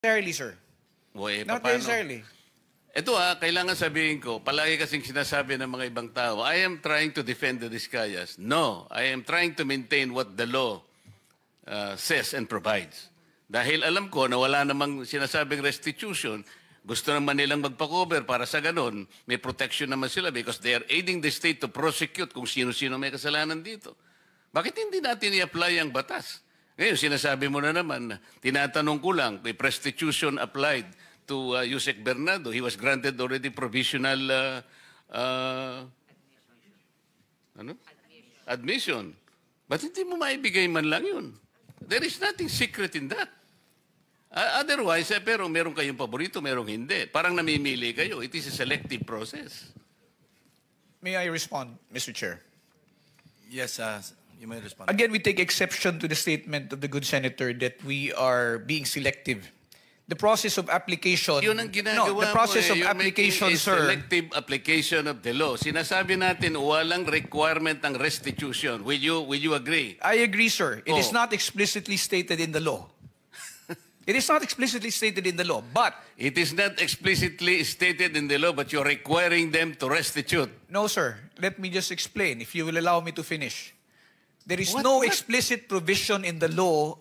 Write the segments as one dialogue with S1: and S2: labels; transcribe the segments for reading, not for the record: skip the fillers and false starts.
S1: necessarily, sir. Not necessarily.
S2: Ito kailangan sabihin ko, palagi kasing sinasabi ng mga ibang tao, I am trying to defend the Discayas. No, I am trying to maintain what the law says and provides. Dahil alam ko na wala namang sinasabing restitution, gusto naman nilang magpa-cover para sa ganun, may protection naman sila because they are aiding the state to prosecute kung sino-sino may kasalanan dito. Bakit hindi natin i-apply ang batas? Ngayon, sinasabi mo na naman, tinatanong ko lang, if restitution applied to Yusek Bernardo, he was granted already provisional admission. But hindi mo maibigay man lang yun. There is nothing secret in that. Otherwise, pero meron kayong paborito, merong hindi. Parang namimili kayo. It is a selective process.
S1: May I respond, Mr. Chair?
S3: Yes, you may respond.
S1: Again, we take exception to the statement of the good senator that we are being selective. The process of application...
S2: Yun ang ginagawa
S1: the process
S2: mo,
S1: of application, sir...
S2: selective application of the law. Sinasabi natin, walang requirement ng restitution. Will you agree?
S1: I agree, sir. It is not explicitly stated in the law. It is not explicitly stated in the law, but...
S2: It is not explicitly stated in the law, but you're requiring them to restitute.
S1: No, sir. Let me just explain, if you will allow me to finish. There is no explicit provision in the law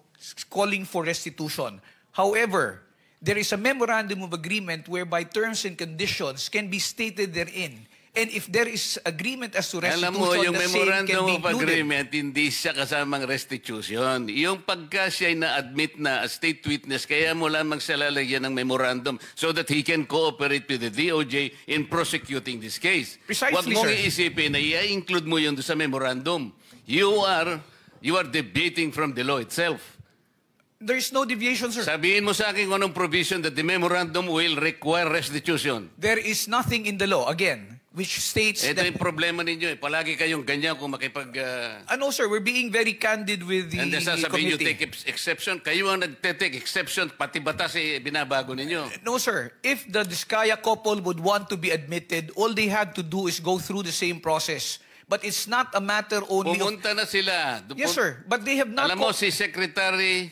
S1: calling for restitution. However, there is a memorandum of agreement whereby terms and conditions can be stated therein. And if there is agreement as to restitution,
S2: alam mo, yung
S1: the same can
S2: memorandum
S1: be
S2: of agreement, hindi siya kasamang restitution. Yung pagka siya na-admit na as state witness, kaya mo lamang siya lalagyan ng memorandum so that he can cooperate with the DOJ in prosecuting this case.
S1: Precisely,
S2: Huwag mong
S1: sir.
S2: iisipin na i-include mo yun sa memorandum. You are deviating from the law itself.
S1: There is no deviation, sir.
S2: Sabihin mo sa akin kung anong provision that the memorandum will require restitution.
S1: There is nothing in the law, again, which states
S2: Ito
S1: that...
S2: yung problema ninyo. Palagi kayong ganyan kung makipag...
S1: no, sir, we're being very candid with the
S2: and then sasabihin nyo,
S1: committee.
S2: take exception. Kayo ang nagte-take exception, pati batas binabago ninyo.
S1: No, sir. If the Discaya couple would want to be admitted, all they had to do is go through the same process. But it's not a matter only
S2: Pumunta na sila.
S1: Yes, sir. But they have not...
S2: Alam mo, si Secretary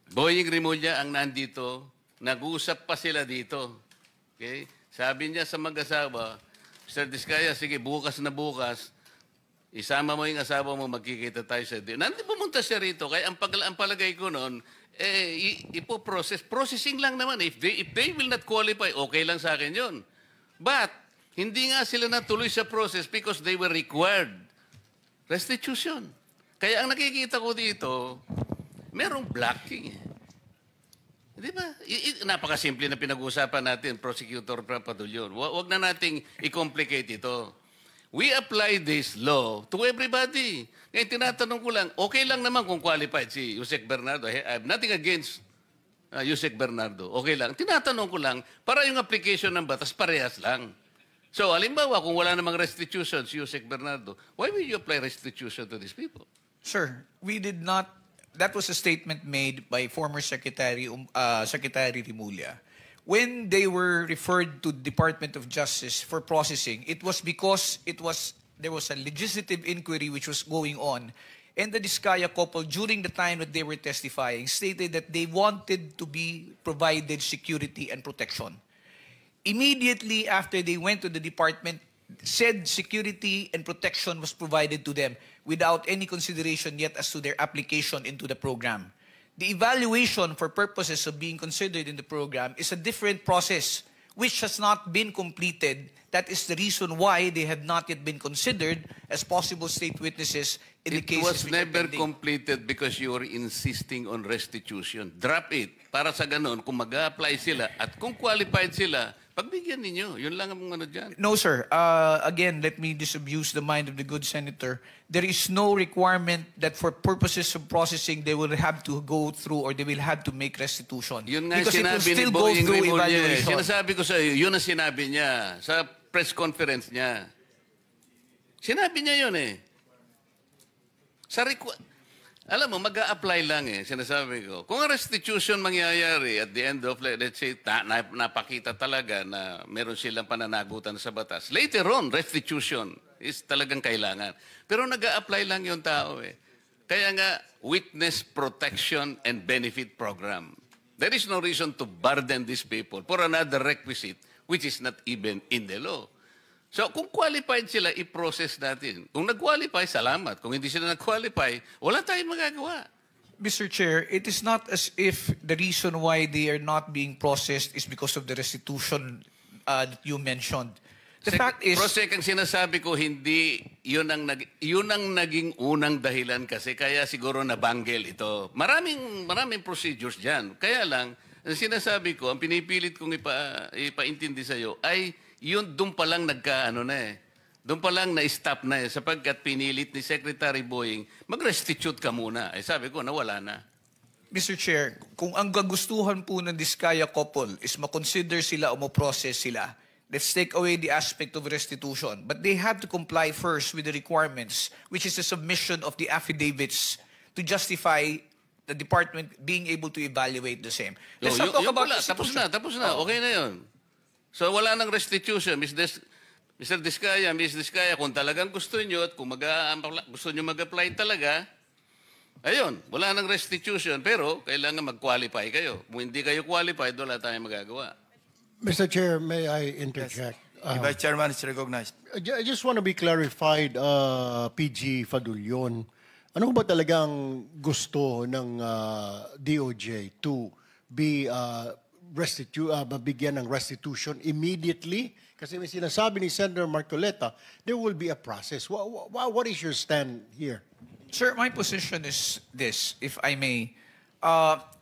S2: Boying Rimulya ang nandito. Nag-uusap pa sila dito. Okay? Sabi niya sa mag-asawa, Mr. Discaya, sige, bukas na bukas, isama mo yung asawa mo, magkikita tayo sa din. Nandito pumunta siya rito. Kaya ang palagay ko noon, processing lang naman. If they will not qualify, okay lang sa akin yun. But, hindi nga sila natuloy sa process because they were required restitution. Kaya ang nakikita ko dito, merong blocking. Di ba? Napakasimple na pinag-uusapan natin, Prosecutor Papadulyon. Huwag na nating i-complicate ito. We apply this law to everybody. Ngayon, tinatanong ko lang, okay lang naman kung qualified si Yusek Bernardo. I have nothing against Yusek Bernardo. Okay lang. Tinatanong ko lang, para yung application ng batas, parehas lang. So, halimbawa, kung wala namang restitution si Yusek Bernardo, why will you apply restitution to these people?
S1: Sir, we did not... That was a statement made by former Secretary Rimulya. When they were referred to Department of Justice for processing, it was because there was a legislative inquiry which was going on, and the Discaya couple, during the time that they were testifying, stated that they wanted to be provided security and protection. Immediately after they went to the department, said security and protection was provided to them without any consideration yet as to their application into the program. The evaluation for purposes of being considered in the program is a different process which has not been completed. That is the reason why they have not yet been considered as possible state witnesses in the cases which are pending.
S2: It was never completed because you were insisting on restitution. Drop it. Para sa ganon, kung mag-a-apply sila at kung qualified sila, pagbigyan ninyo. Yun lang ang ano dyan.
S1: No, sir. Again, let me disabuse the mind of the good senator. There is no requirement that for purposes of processing, they will have to go through or they will have to make restitution.
S2: Yun nga
S1: because
S2: sinabi
S1: it will still
S2: ni
S1: go
S2: Boying
S1: through
S2: Rimulya.
S1: evaluation.
S2: Sinasabi ko sa iyo, yun ang sinabi niya sa press conference niya. Sinabi niya yun eh. Alam mo, mag-a-apply lang eh, sinasabi ko. Kung ang restitution mangyayari at the end of, let's say, napakita talaga na meron silang pananagutan sa batas. Later on, restitution is talagang kailangan. Pero nag-a-apply lang yung tao eh. Kaya nga, Witness Protection and Benefit Program. There is no reason to burden these people for another requisite which is not even in the law. So kung qualified sila, i-process natin. Kung nag-qualify, salamat. Kung hindi sila nag-qualify, wala tayong magagawa.
S1: Mr. Chair, it is not as if the reason why they are not being processed is because of the restitution that you mentioned. The fact is...
S2: Prosek, ang sinasabi ko, hindi, yun ang naging unang dahilan kasi kaya siguro nabanggel ito. Maraming procedures dyan. Kaya lang, ang sinasabi ko, ang pinipilit kong ipaintindi sa'yo ay yun doon pa lang doon pa lang na-stop na sapagkat pinilit ni Secretary Boying, mag-restitute ka muna. Sabi ko, nawala na.
S1: Mr. Chair, kung ang gagustuhan po ng Diskaya couple is makonsider sila o ma-process sila, let's take away the aspect of restitution. But they have to comply first with the requirements, which is the submission of the affidavits to justify the department being able to evaluate the same. Let's not talk about restitution.
S2: Tapos na. Okay na yun. So wala nang restitution. Mr. Diskaya, Ms. Diskaya, kung talagang gusto nyo at kung gusto nyo mag-apply talaga, ayun, wala nang restitution. Pero kailangan mag-qualify kayo. Kung hindi kayo qualified, wala tayong magagawa.
S4: Mr. Chair, may I interject?
S3: The Vice Chairman is recognized.
S4: I just want to be clarified, PG Fadulyon. Ano ba talagang gusto ng DOJ to be mabigyan ng restitution immediately? Kasi may sinasabi ni Senator Marcoleta, there will be a process. What is your stand here?
S1: Sir, my position is this, if I may.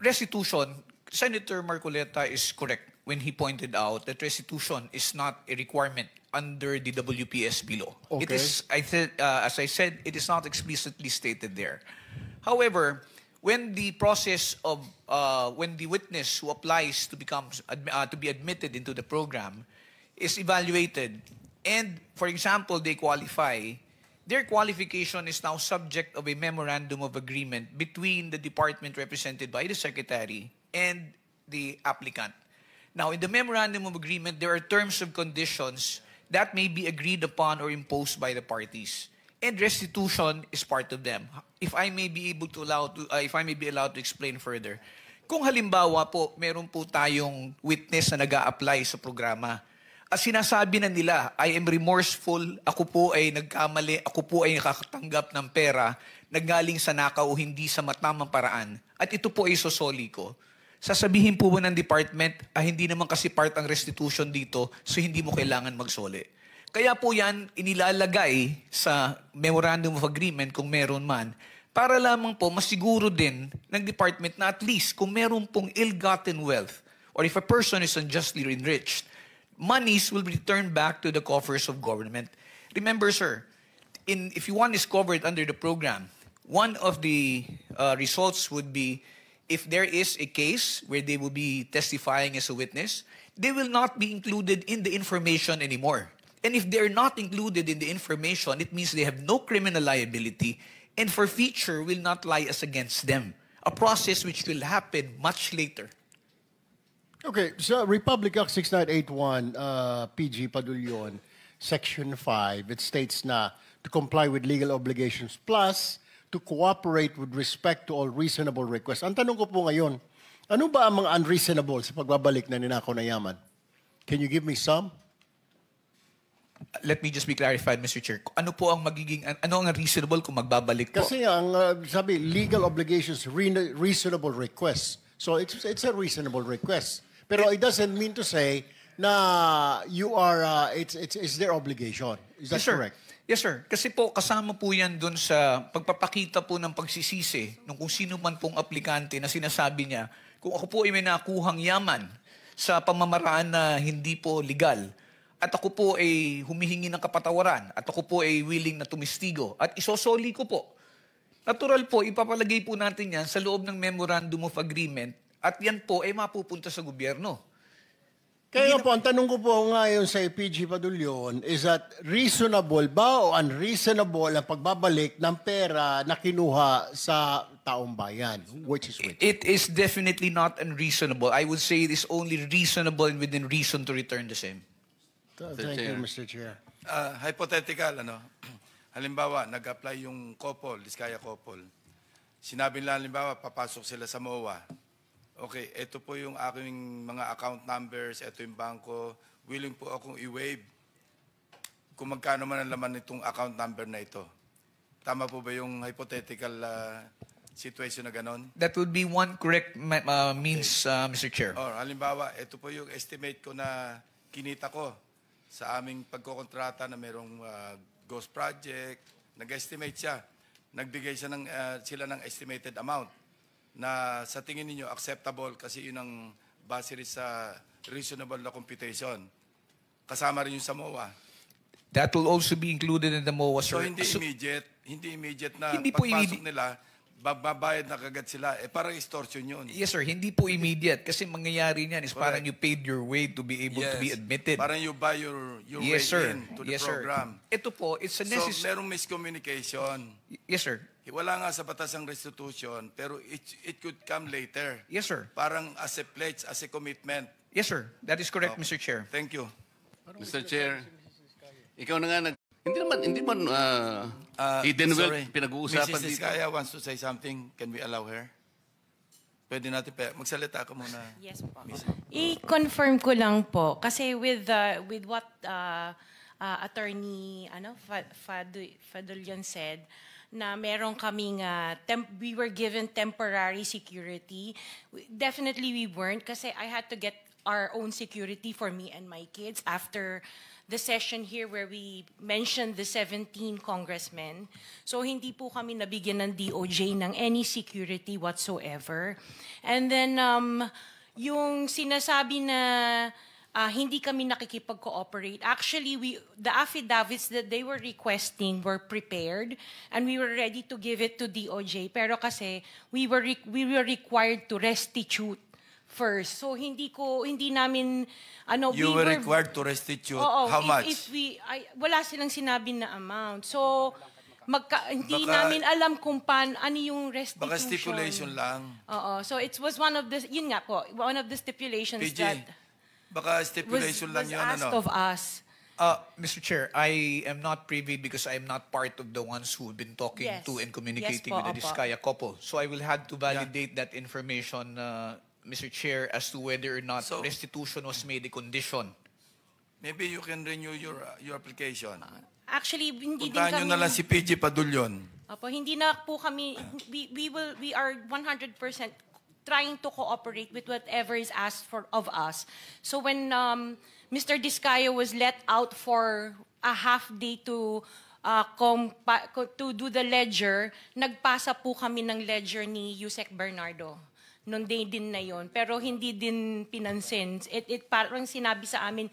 S1: Restitution, Senator Marcoleta is correct when he pointed out that restitution is not a requirement under the WPSB law.
S4: Okay.
S1: It is, as I said, it is not explicitly stated there. However, when the process of when the witness who applies to be admitted into the program is evaluated, and for example they qualify, their qualification is now subject of a memorandum of agreement between the department represented by the secretary and the applicant. Now, in the memorandum of agreement, there are terms and conditions that may be agreed upon or imposed by the parties. And restitution is part of them. If I may be allowed to explain further. Kung halimbawa po, meron po tayong witness na nag-a-apply sa programa. At sinasabi na nila, I am remorseful, ako po ay nagkamali, ako po ay nakakatanggap ng pera, naggaling sa nakaw o hindi sa matamang paraan, at ito po ay sosoli ko. Sasabihin po ba ng department, hindi naman kasi part ang restitution dito, so hindi mo kailangan magsoli. Kaya po yan inilalagay sa memorandum of agreement kung meron man, para lamang po masiguro din ng department na at least kung meron pong ill-gotten wealth, or if a person is unjustly enriched, monies will be returned back to the coffers of government. Remember, sir, if one is covered under the program, one of the results would be if there is a case where they will be testifying as a witness, they will not be included in the information anymore. And if they're not included in the information, it means they have no criminal liability and forfeiture will not lie as against them. A process which will happen much later.
S4: Okay, so Republic Act 6981, PG Padulyon, Section 5, it states na to comply with legal obligations plus to cooperate with respect to all reasonable requests. Ang tanong ko po ngayon, ano ba ang mga unreasonable sa pagbabalik na ninakaw na yaman? Can you give me some?
S1: Let me just be clarified, Mr. Chair. Ano po ang ano ang reasonable kung magbabalik po?
S4: Kasi ang sabi, legal obligations, reasonable requests. So it's a reasonable request. Pero it doesn't mean to say na you are, it's their obligation. Is that correct?
S1: Yes, sir. Kasi po, kasama po yan dun sa pagpapakita po ng pagsisisi ng kung sino man pong aplikante na sinasabi niya, kung ako po ay may nakuhang yaman sa pamamaraan na hindi po legal, at ako po ay humihingi ng kapatawaran, at ako po ay willing na tumistigo, at isosoli ko po. Natural po, ipapalagay po natin yan sa loob ng Memorandum of Agreement, at yan po ay mapupunta sa gobyerno.
S4: Kaya po, ang tanong ko po ngayon sa PG Padulyon, is that reasonable ba o unreasonable ang pagbabalik ng pera na kinuha sa taong bayan? Which is which?
S1: It is definitely not unreasonable. I would say it is only reasonable and within reason to return the same.
S4: Thank you, Mr. Chair.
S3: Hypothetical, halimbawa, nag-apply yung couple, Diskaya couple. Sinabi nila, halimbawa, papasok sila sa MOA. Okay, ito po yung aking mga account numbers, ito yung bangko. Willing po akong i-waive kung magkano man ang laman nitong account number na ito. Tama po ba yung hypothetical situation na ganon?
S1: That would be one correct means, Mr. Chair.
S3: Or halimbawa, ito po yung estimate ko na kinita ko sa aming pagkokontrata na merong ghost project. Nag-estimate siya. Nagbigay siya sila ng estimated amount na sa tingin ninyo acceptable kasi yun ang base rin sa reasonable na computation. Kasama rin yung sa MOA.
S1: That will also be included in the MOA,
S3: So
S1: sir.
S3: hindi immediate na
S1: Hindi po
S3: pagpasok nila, babayad na kagad sila. Parang extortion yun.
S1: Yes, sir. Hindi po immediate kasi mangyayari niyan is parang you paid your way to be able to be admitted.
S3: Parang you buy your
S1: Yes,
S3: way
S1: sir.
S3: in to the
S1: Yes, sir.
S3: program.
S1: Ito po, it's a
S3: So
S1: necessary...
S3: merong miscommunication.
S1: Yes, sir.
S3: Wala nga sa batas ang restitution, pero it could come later.
S1: Yes, sir.
S3: Parang as a pledge, as a commitment.
S1: Yes, sir. That is correct, Mr. Chair.
S3: Thank you.
S2: Mr. Chair, ikaw na nga hindi man hidden wealth
S3: Sorry.
S2: pinag-uusapan
S3: Mrs.
S2: dito.
S3: Diskaya wants to say something. Can we allow her? Pwede natin magsalita ka muna.
S5: Yes po. I-confirm ko lang po kasi with what attorney Fadulian said na meron kaming we were given temporary security. Definitely we weren't kasi I had to get our own security for me and my kids after the session here where we mentioned the 17 congressmen. So hindi po kami nabigyan ng DOJ ng any security whatsoever. And then yung sinasabi na hindi kami nakikipag-cooperate. Actually, the affidavits that they were requesting were prepared and we were ready to give it to DOJ. Pero kasi we were required to restitute first. So hindi namin
S3: You were required to restitute. How much?
S5: Wala silang sinabi na amount. So hindi namin alam kung ano yung restitution.
S3: Baka stipulation lang.
S5: Oo. So it was one of the one of the stipulations
S3: PG,
S5: that
S3: baka stipulation lang
S5: was
S3: yun.
S5: asked of us.
S1: Mr. Chair, I am not privy because I am not part of the ones who've been talking
S5: Yes.
S1: to and communicating
S5: Yes po,
S1: with the
S5: opo.
S1: Diskaya couple. So I will have to validate that information, Mr. Chair, as to whether or not
S3: So-
S1: restitution was made a condition.
S3: Maybe you can renew your application.
S5: Actually, hindi din
S3: Puntahan nyo
S5: kami...
S3: na lang si PG Padulyon.
S5: Opo, hindi na po kami... We are 100% trying to cooperate with whatever is asked of us. So when Mr. Diskaya was let out for a half day to do the ledger, nagpasa po kami ng ledger ni Yusek Bernardo nung day din na yon. Pero hindi din pinansin. Parang sinabi sa amin,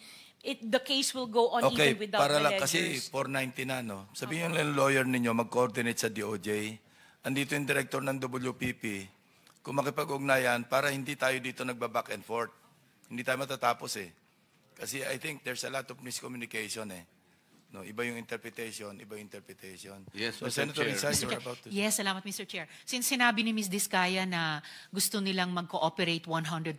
S5: the case will go on
S3: Okay,
S5: even without
S3: para
S5: the
S3: lang kasi
S5: ledgers.
S3: 490 na, no? Sabihin yung lawyer ninyo, mag-coordinate sa DOJ. Andito yung director ng WPP. Kung makipag-ugnayan, para hindi tayo dito nagba-back and forth. Hindi tayo matatapos eh. Kasi I think there's a lot of miscommunication eh. No, iba yung interpretation, iba yung interpretation.
S2: Yes,
S3: so,
S2: Mr.
S3: Senator
S2: Chair.
S3: Rizal, you're about to...
S6: Yes, salamat Mr. Chair. Since sinabi ni Ms. Diskaya na gusto nilang mag-cooperate 100%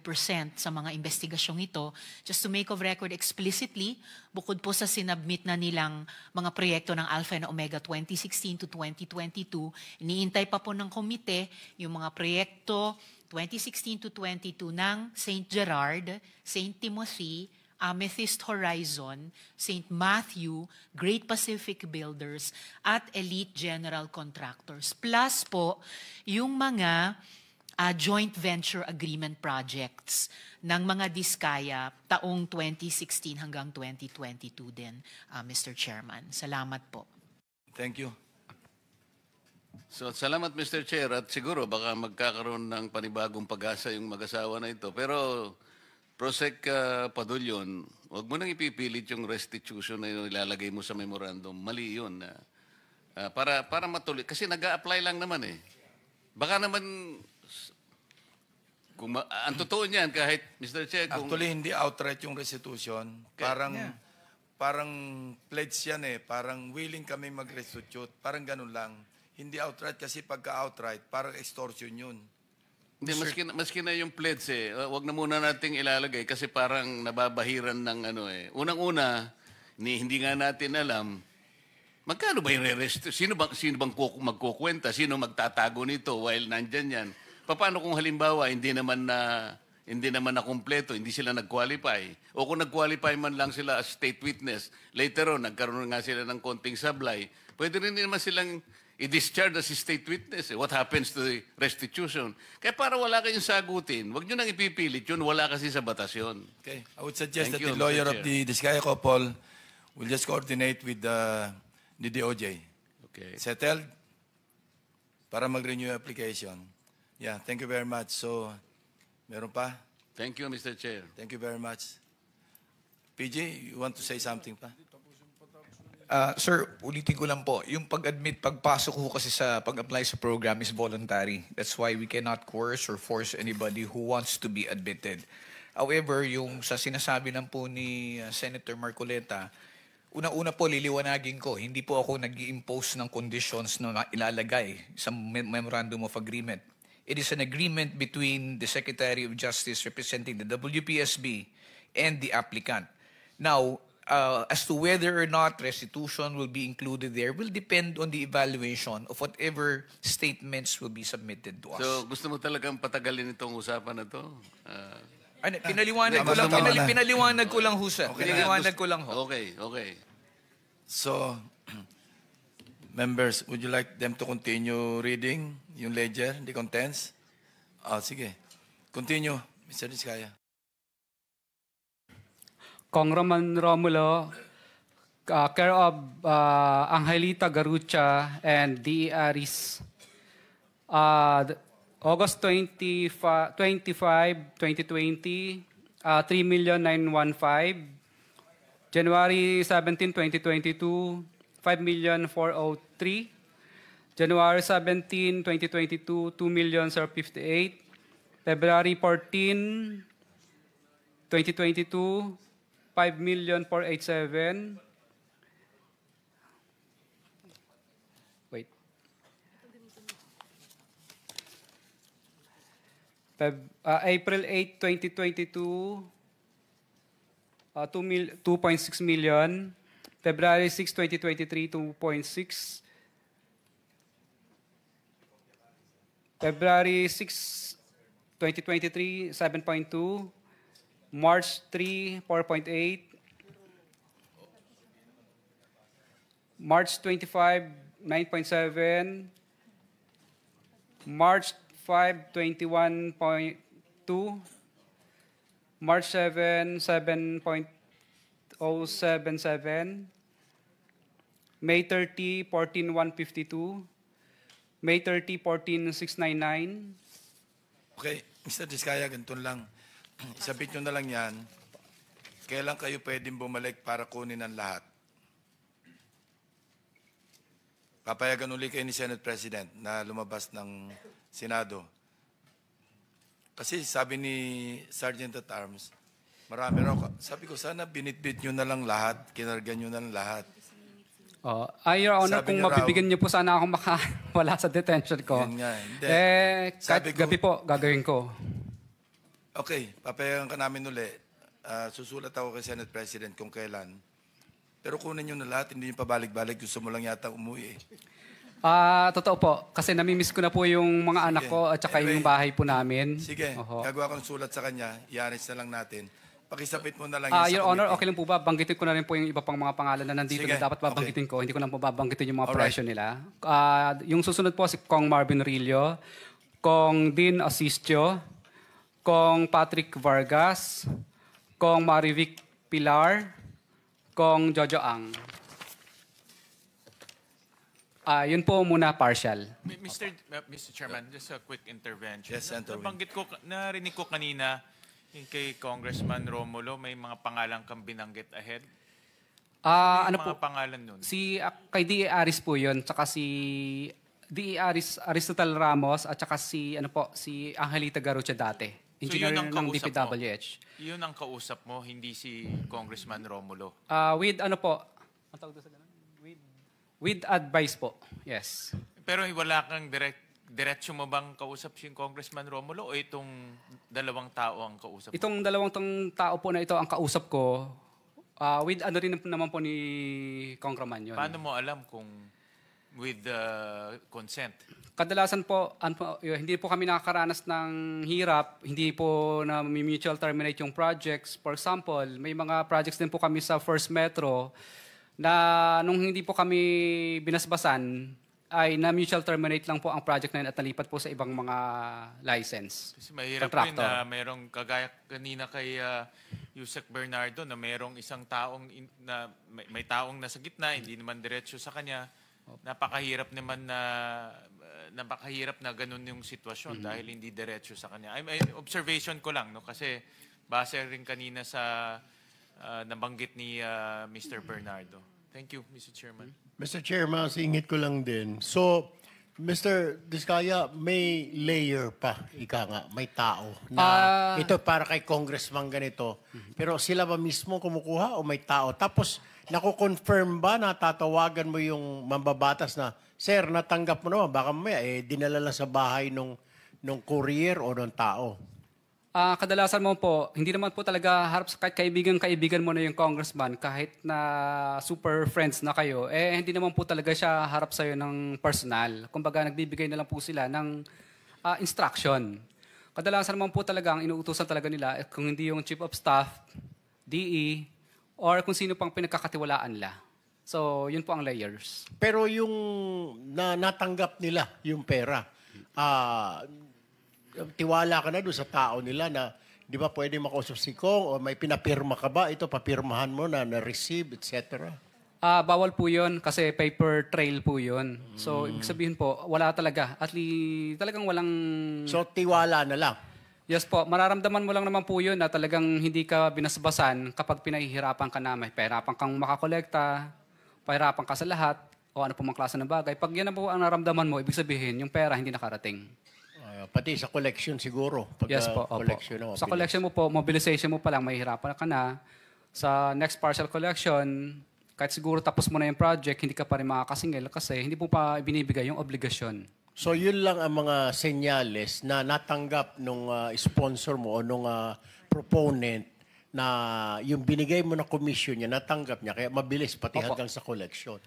S6: sa mga investigasyong ito, just to make of record explicitly, bukod po sa sinabmit na nilang mga proyekto ng Alpha and Omega 2016 to 2022, iniintay pa po ng komite yung mga proyekto 2016 to 22 ng St. Gerard, St. Timothy, Amethyst Horizon, St. Matthew, Great Pacific Builders, at Elite General Contractors. Plus po, yung mga joint venture agreement projects ng mga Diskaya taong 2016 hanggang 2022 din, Mr. Chairman. Salamat po.
S3: Thank you.
S2: So, salamat Mr. Chair at siguro baka magkakaroon ng panibagong pag-asa yung mag-asawa na ito. Pero Prosec Padulyon, huwag mo nang ipipilit yung restitution na ilalagay mo sa memorandum. Mali yun. Para matuloy. Kasi nag-a-apply lang naman eh. Baka naman, ang totoo niyan kahit, Mr. Chair, kung...
S3: Actually, hindi outright yung restitution. Parang pledge yan eh. Parang willing kami mag-restitute. Parang ganun lang. Hindi outright kasi pagka-outright, parang extortion yun.
S2: Hindi, maski na yung pledge eh. Wag na muna nating ilalagay kasi parang nababahiran ng ano eh. Unang-una, hindi nga natin alam Magkano ba yung re-rest? Sino bang magkukwenta? Sino magtatago nito while nandyan yan? Paano kung halimbawa hindi naman na kumpleto, hindi sila nag-qualify? O kung nag-qualify man lang sila as state witness, later on, nagkaroon nga sila ng konting sablay, pwede rin naman silang i-discharge as state witness. What happens to the restitution? Kaya para wala kayong sagutin, huwag nyo nang ipipilit yun, wala kasi sa batas yun.
S3: Okay. I would suggest
S2: Thank
S3: that
S2: you,
S3: the lawyer
S2: Mr.
S3: of the Diskaya couple will just coordinate with the DOJ.
S2: Okay.
S3: Settled? Para mag-renew yung application. Yeah, thank you very much. So, meron pa?
S2: Thank you, Mr. Chair.
S3: Thank you very much. PG, you want to say something pa?
S1: Sir, ulitin ko lang po, yung pag-admit, pagpasok ko kasi sa pag-apply sa program is voluntary. That's why we cannot coerce or force anybody who wants to be admitted. However, yung sa sinasabi lang po ni Senator Marcoleta, una-una po, liliwanagin ko, hindi po ako nag-i-impose ng conditions na ilalagay sa Memorandum of Agreement. It is an agreement between the Secretary of Justice representing the WPSB and the applicant. Now, as to whether or not restitution will be included there will depend on the evaluation of whatever statements will be submitted to us.
S2: So, gusto mo talagang patagalin itong usapan na to?
S1: Pinaliwanag ko lang, pinaliwanag ko lang ho, sir. Pinaliwanag ko lang ho.
S2: Okay, okay.
S3: So, members, would you like them to continue reading yung ledger, the contents? Sige. Continue, Mr. Diskaya.
S7: Congressman Romulo, care of Angelita Garucha and D. Aris, August 25, 2020, 3,915,000. January 17, 2022, 5,403,000. January 17, 2022, 2,058,000. February 14, 2022, 5,487,000. Wait. April 8, 2022, 2.6 million. February 6, 2023, 2.6. February 6, 2023, 7.2. March 3, 4.8. March 25, 9.7. March 5, 21.2. March 7, 7.077. May 30, 14,152. May 30, 14,699.
S3: Okay, Mr. Diskaya, ganito lang. Isabit nyo na lang yan. Kailan kayo pwedeng bumalik para kunin ang lahat? Papayagan uli kayo ni Senate President na lumabas ng Senado. Kasi sabi ni Sergeant at Arms, marami raw. Sabi ko, sana binitbit nyo na lang lahat, kinargan nyo na lang lahat.
S7: Your Honor,
S3: Sabi
S7: kung
S3: niya
S7: mabibigyan niyo po sana ako makawala sa detention ko.
S3: Yan nga, hindi.
S7: Kahit
S3: Sabi ko-
S7: gabi po, gagawin ko.
S3: Okay, papayagan ka namin uli. Susulat ako kay Senate President kung kailan. Pero kunin nyo na lahat, hindi nyo pabalik-balik. Gusto mo lang yata umuwi eh.
S7: Totoo po, kasi namimiss ko na po yung mga anak ko at saka
S3: Anyway,
S7: yung bahay po namin.
S3: Sige,
S7: Oho.
S3: gagawa ko ng sulat sa kanya. I-arrange na lang natin. Pakisapit mo na lang
S7: Your Honor, okay lang po ba? Banggitin ko na rin po yung iba pang mga pangalan na nandito
S3: Sige,
S7: na dapat babanggitin ko. Hindi ko lang po babanggitin yung mga
S3: Alright.
S7: presyo nila. Yung susunod po si Kong Marvin Rillo, Kong Dean Asistio, Kong Patrick Vargas, Kong Marivic Pilar, Kong Jojo Ang. Yun po muna partial.
S8: Mr. Chairman, just a quick intervention.
S3: Yes, Senator Wing.
S8: Narinig ko kanina yung kay Congressman Romulo, may mga pangalan kang binanggit ahead.
S7: Ano
S8: Yung
S7: po?
S8: mga pangalan nun?
S7: Kay D.E. Aris po yun, tsaka si D.E. Aristotle Ramos, at tsaka si Angelita Garucha dati. Engineer
S8: yun ang
S7: ng
S8: kausap
S7: DPWH.
S8: Yun ang kausap mo, hindi si Congressman Romulo.
S7: With ano po? Ang tawag doon sa ganun? With advice po. Yes.
S8: Pero wala kang diretso mo bang kausap si Congressman Romulo o itong dalawang tao ang kausap mo?
S7: Itong dalawang tao po na ito ang kausap ko With ano rin naman po ni Congressman yun.
S8: Paano mo alam kung with consent?
S7: Kadalasan po, hindi po kami nakakaranas ng hirap, hindi po na mutual terminate yung projects. For example, may mga projects din po kami sa First Metro na nung hindi po kami binasbasan, ay na mutual terminate lang po ang project na yun at nalipat po sa ibang mga license.
S8: Kasi mahirap po yun na merong kagaya kanina kay Yusek Bernardo na merong isang taong na may taong nasa gitna, hindi naman diretso sa kanya. Napakahirap na ganun yung sitwasyon dahil hindi diretso sa kanya. Observation ko lang, no, kasi base rin kanina sa nabanggit ni Mr. Bernardo. Thank you, Mr. Chairman.
S4: Mr. Chairman, singit ko lang din. So, Mr. Diskaya, may layer pa, ika nga, may tao. Na ito para kay congressman ganito. Pero sila ba mismo kumukuha o may tao? Tapos, nako-confirm ba na tatawagan mo yung mambabatas na, Sir, natanggap mo naman, baka mamaya, dinala lang sa bahay nung courier o nung tao?
S7: Kadalasan mo po, hindi naman po talaga harap sa kahit kaibigan mo na yung congressman, kahit na super friends na kayo, hindi naman po talaga siya harap sa'yo ng personal. Kumbaga, nagbibigay na lang po sila ng instruction. Kadalasan naman po talaga, ang inuutusan talaga nila, kung hindi yung chief of staff, DE, or kung sino pang pinagkakatiwalaan nila. So, yun po ang layers.
S4: Pero yung natanggap nila yung pera, tiwala ka na doon sa tao nila na di ba pwede makausap si Kong o may pinapirma ka ba? Ito, papirmahan mo na-receive, etc.
S7: Bawal po yun kasi paper trail po yun. So, ibig sabihin po, wala talaga. At talagang walang...
S4: So, tiwala na lang.
S7: Yes po. Mararamdaman mo lang naman po yun na talagang hindi ka binasbasan kapag pinahihirapan ka na. May pahirapan kang makakolekta, pahirapan ka sa lahat, o ano po mga klase ng bagay. Pag yan na po ang naramdaman mo, ibig sabihin, yung pera hindi nakarating.
S4: Pati sa collection siguro. Pag,
S7: yes po. Sa collection mo po, mobilization mo pa lang, mahihirapan ka na. Sa next partial collection, kahit siguro tapos mo na yung project, hindi ka pa rin makakasingil kasi hindi mo pa binibigay yung obligasyon.
S4: So yun lang ang mga senyales na natanggap nung sponsor mo o nung proponent na yung binigay mo na commission niya, natanggap niya, kaya mabilis pati hanggang sa collection.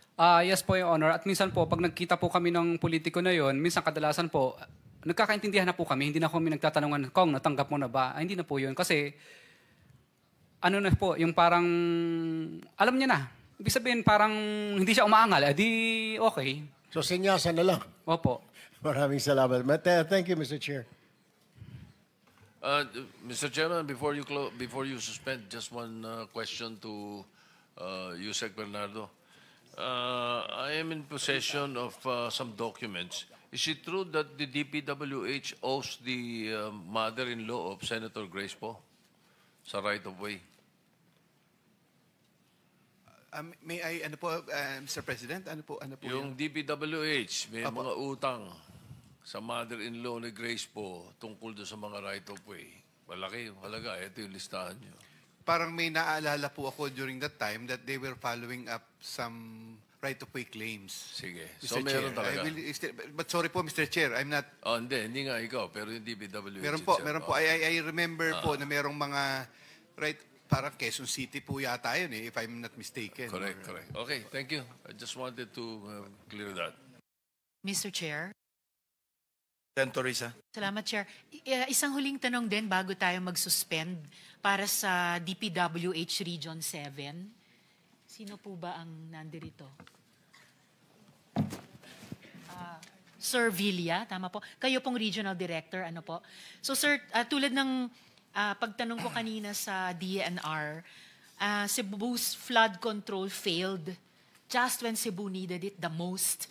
S7: Yes po, Your Honor. At minsan po, pag nagkita po kami ng politiko na yon, minsan kadalasan po, nagkakaintindihan na po kami, hindi na kami nagtatanungan, Kong, natanggap mo na ba? Hindi na po yun. Kasi, ano na po, yung parang, alam niya na. Ibig sabihin, parang hindi siya umaangal. Di okay.
S4: So, senyasan na lang.
S7: Opo.
S4: Maraming salamat. Thank you, Mr. Chair.
S9: Mr. Chairman, before you suspend, just one question to Yusek Bernardo. I am in possession of some documents. Is it true that the DPWH owes the mother-in-law of Senator Grace Poe sa right-of-way?
S10: May I, Mr. President, ano po
S9: yung DPWH, may mga utang sa mother-in-law ni Grace Poe tungkol doon sa mga right-of-way. Malaki yung halaga. Ito yung listahan nyo.
S10: Parang may naaalala po ako during that time that they were following up some right-of-way claims.
S9: Sige.
S10: Mr.
S9: So, meron
S10: Chair,
S9: talaga.
S10: But sorry po, Mr. Chair, I'm not...
S9: Hindi nga ikaw, pero yung DPWH.
S10: Meron po. I remember po na merong mga parang Quezon City po yata yun if I'm not mistaken.
S9: Correct. Okay, thank you. I just wanted to clear that.
S6: Mr. Chair.
S3: Senator Risa.
S6: Salamat, Chair. Isang huling tanong din bago tayo mag-suspend para sa DPWH Region 7. Sino po ba ang nandirito? Sir Villa, tama po. Kayo pong Regional Director, ano po? So, Sir, tulad ng pagtanong ko kanina sa DNR, Cebu's flood control failed just when Cebu needed it the most.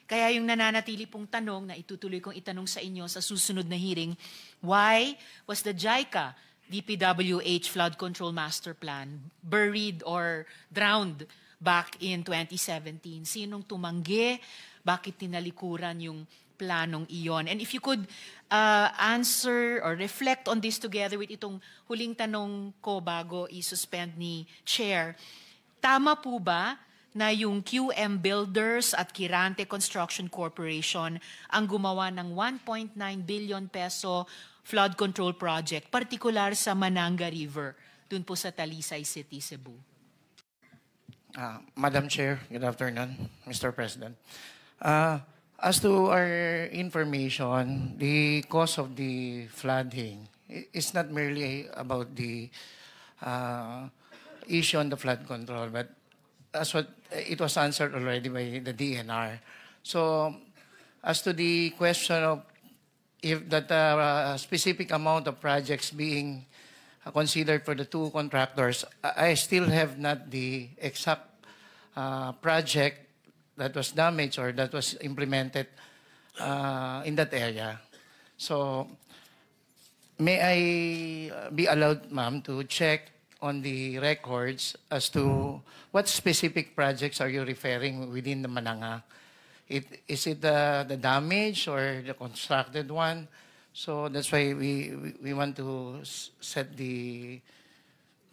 S6: Kaya yung nananatili pong tanong na itutuloy kong itanong sa inyo sa susunod na hearing, why was the JICA DPWH Flood Control Master Plan buried or drowned back in 2017? Sinong tumanggi? Bakit tinalikuran yung planong iyon? And if you could answer or reflect on this together with itong huling tanong ko bago i-suspend ni Chair, tama po ba na yung QM Builders at Kirante Construction Corporation ang gumawa ng 1.9 billion peso flood control project, partikular sa Mananga River, dun po sa Talisay City, Cebu?
S11: Madam Chair, good afternoon, Mr. President. As to our information, the cause of the flooding is not merely about the issue on the flood control, but as what it was answered already by the DNR. So, as to the question of if that specific amount of projects being considered for the two contractors, I still have not the exact project that was damaged or that was implemented in that area. So, may I be allowed, ma'am, to check on the records as to what specific projects are you referring within the Mananga? Is it the damage or the constructed one? So that's why we want to set the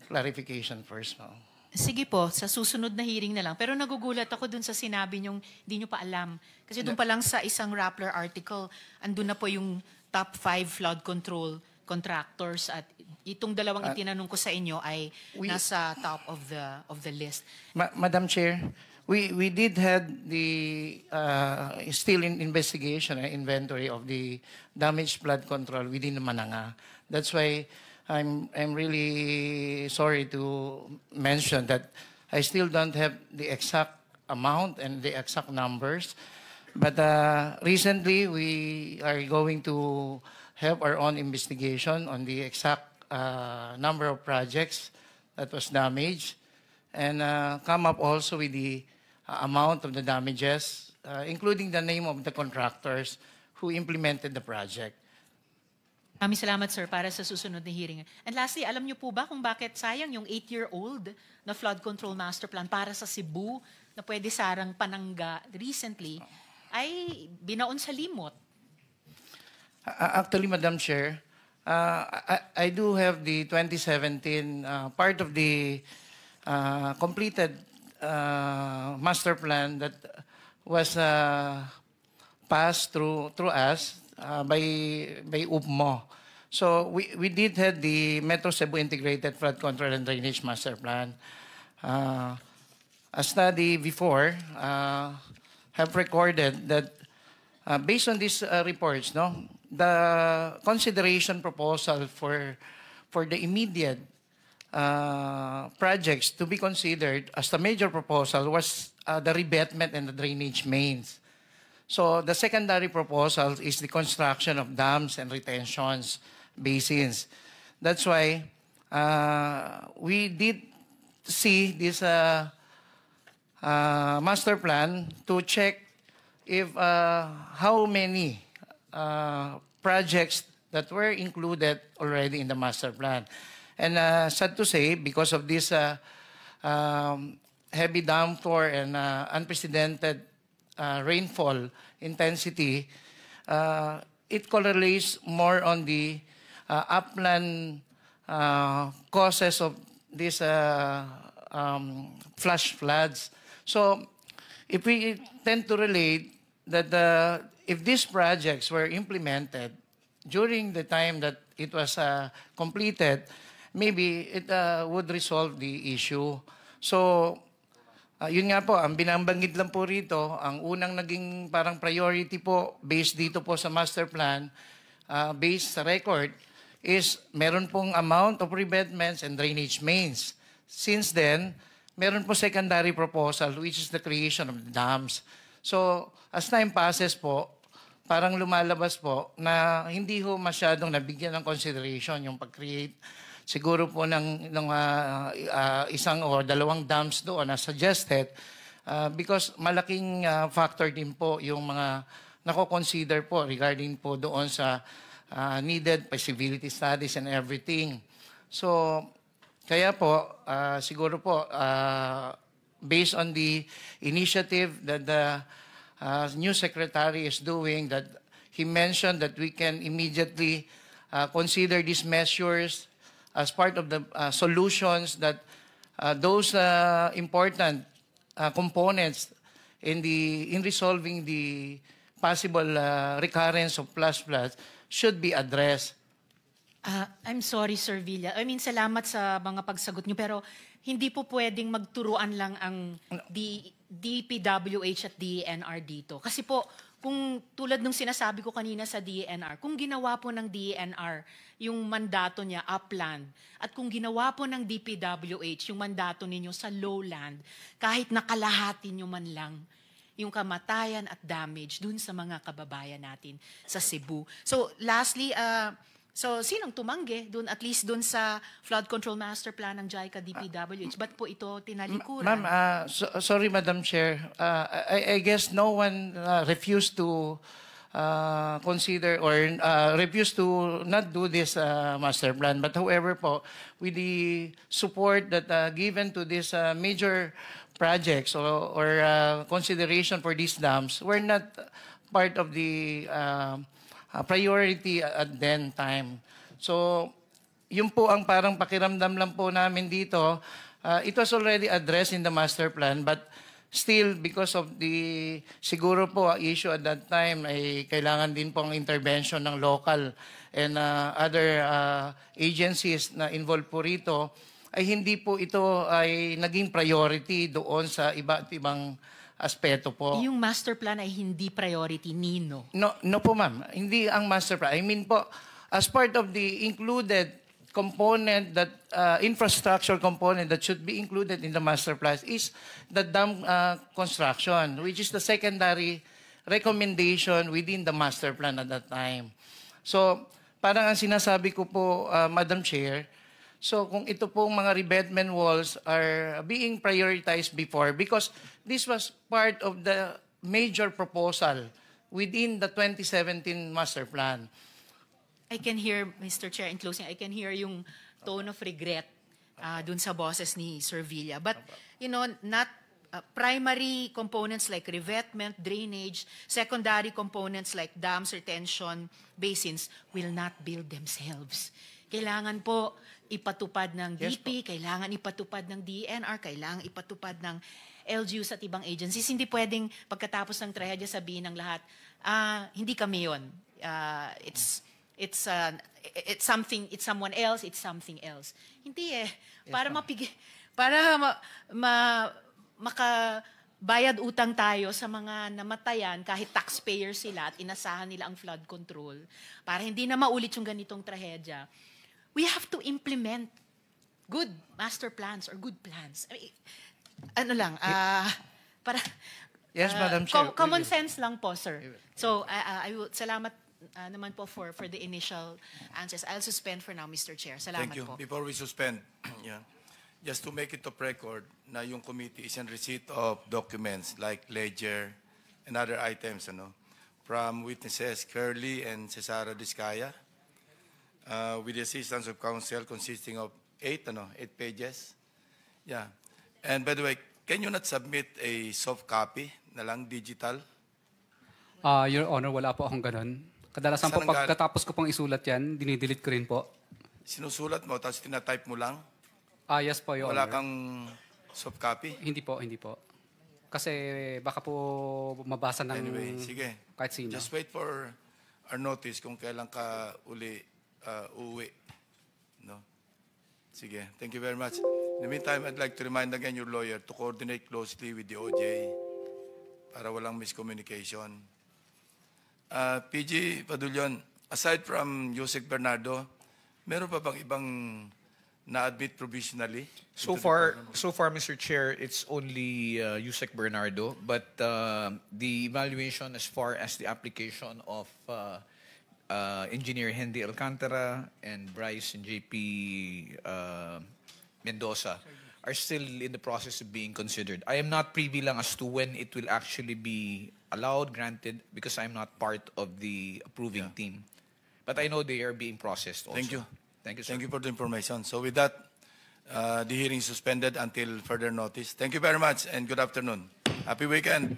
S11: clarification first, ma'am.
S6: Sige po, sa susunod na hearing na lang. Pero nagugulat ako dun sa sinabi niyong di niyo pa alam. Kasi dun pa lang sa isang Rappler article, andun na po yung top 5 flood control contractors at itong dalawang itinanong ko sa inyo ay nasa top of the list.
S11: Madam Chair, we did have the still in investigation inventory of the damaged flood control within Mananga. That's why I'm really sorry to mention that I still don't have the exact amount and the exact numbers. But recently, we are going to have our own investigation on the exact number of projects that was damaged and come up also with the amount of the damages, including the name of the contractors who implemented the project.
S6: Maraming salamat, sir, para sa susunod na hearing. And lastly, alam niyo po ba kung bakit sayang yung 8-year-old na flood control master plan para sa Cebu na pwede sarang panangga recently ay binaon sa limot?
S11: Actually, Madam Chair, I do have the 2017 part of the completed master plan that was passed through us by UPMO. So we did have the Metro Cebu Integrated Flood Control and Drainage Master Plan. A study before have recorded that based on these reports, the consideration proposal for the immediate projects to be considered as the major proposal was the revetment and the drainage mains. So the secondary proposal is the construction of dams and retentions basins. That's why we did see this master plan to check if how many projects that were included already in the master plan. And sad to say, because of this heavy downpour and unprecedented rainfall intensity, it correlates more on the upland causes of these flash floods. So if we tend to relate that if these projects were implemented during the time that it was completed, maybe it would resolve the issue. So, yun nga po, ang binabanggit lang po rito, ang unang naging parang priority po, based dito po sa master plan, based sa record, is meron pong amount of revetments and drainage mains. Since then, meron po secondary proposal, which is the creation of the dams. So, as time passes po, parang lumalabas po na hindi ho masyadong nabigyan ng consideration yung pag-create siguro po ng isang o dalawang dams doon na suggested because malaking factor din po yung mga nako-consider po regarding po doon sa needed feasibility studies and everything. So, kaya po, siguro po, based on the initiative that the new secretary is doing, that he mentioned that we can immediately consider these measures as part of the solutions that those important components in resolving the possible recurrence of flash floods should be addressed.
S6: I'm sorry, Sir Villa. I mean, salamat sa mga pagsagot niyo, pero hindi po pwedeng magturuan lang ang DPWH at DENR dito. Kasi po, kung tulad nung sinasabi ko kanina sa DENR, kung ginawa po ng DENR yung mandato niya upland, at kung ginawa po ng DPWH yung mandato ninyo sa lowland, kahit nakalahati nyo man lang yung kamatayan at damage dun sa mga kababayan natin sa Cebu. So lastly, so sinong tumanggi dun, at least dun sa flood control master plan ng JICA DPWH? Ba't po ito tinalikuran?
S11: Ma'am, sorry, Madam Chair. I guess no one refused to consider or refused to not do this master plan. But however po, with the support that given to this major projects or consideration for these dams, we're not part of the priority at then time. So, yun po ang parang pakiramdam lang po namin dito. It was already addressed in the master plan, but still, because of the, siguro po, issue at that time ay kailangan din po ang intervention ng local and other agencies na involved po rito, ay hindi po ito ay naging priority doon sa iba't ibang aspeto po.
S6: Yung master plan ay hindi priority, nino?
S11: No po, ma'am. Hindi ang master plan. I mean po, as part of the included component, that infrastructure component that should be included in the master plan is the dam construction, which is the secondary recommendation within the master plan at that time. So, parang ang sinasabi ko po, Madam Chair, so kung ito pong mga revetment walls are being prioritized before, because this was part of the major proposal within the 2017 master plan.
S6: I can hear, Mr. Chair, in closing, I can hear yung tone of regret dun sa boses ni Sir Villa. But, you know, not primary components like revetment, drainage, secondary components like dams, retention basins will not build themselves. Kailangan po ipatupad ng DP, kailangan ipatupad ng DENR, kailangan ipatupad ng LGUs at ibang agencies. Hindi pwedeng pagkatapos ng trahedya sabihin ng lahat, hindi kami yun. It's something, it's someone else, it's something else. Hindi eh. Para makabayad utang tayo sa mga namatayan kahit taxpayer sila at inasahan nila ang flood control, para hindi na maulit yung ganitong trahedya, we have to implement good master plans or good plans. I mean, ano lang, para
S11: Yes, Madam Chair.
S6: Common sense lang po, sir. So, salamat naman po for the initial answers. I'll suspend for now, Mr. Chair. Salamat
S3: Thank you.
S6: po.
S3: Before we suspend, just to make it of record na yung committee is in receipt of documents like ledger and other items from witnesses Curly and Cesara Discaya with the assistance of counsel consisting of 8 pages. Yeah. And by the way, can you not submit a soft copy na lang, digital?
S7: Your Honor, wala po akong ganun. Kadalasan po, pagkatapos ko pong isulat yan, dinidelete ko rin po.
S3: Sinusulat mo, tapos tinatype mo lang?
S7: Yes po, Your
S3: Wala
S7: Honor.
S3: kang soft copy?
S7: Hindi po. Kasi baka po mabasa ng
S3: Anyway, sige.
S7: kahit sino.
S3: Just wait for our notice kung kailan ka uli uuwi. No? Sige. Thank you very much. In the meantime, I'd like to remind again your lawyer to coordinate closely with the OJ para walang miscommunication. PG Padulyon, aside from Yusek Bernardo, meron pa bang ibang na-admit provisionally?
S1: So far, Mr. Chair, it's only Yusek Bernardo, but the evaluation as far as the application of Engineer Henry Alcantara and Bryce and JP Mendoza are still in the process of being considered. I am not privy lang as to when it will actually be allowed, granted, because I'm not part of the approving team. But I know they are being processed also.
S3: Thank you.
S1: Thank you, sir.
S3: Thank you for the information. So with that, the hearing is suspended until further notice. Thank you very much and good afternoon. Happy weekend.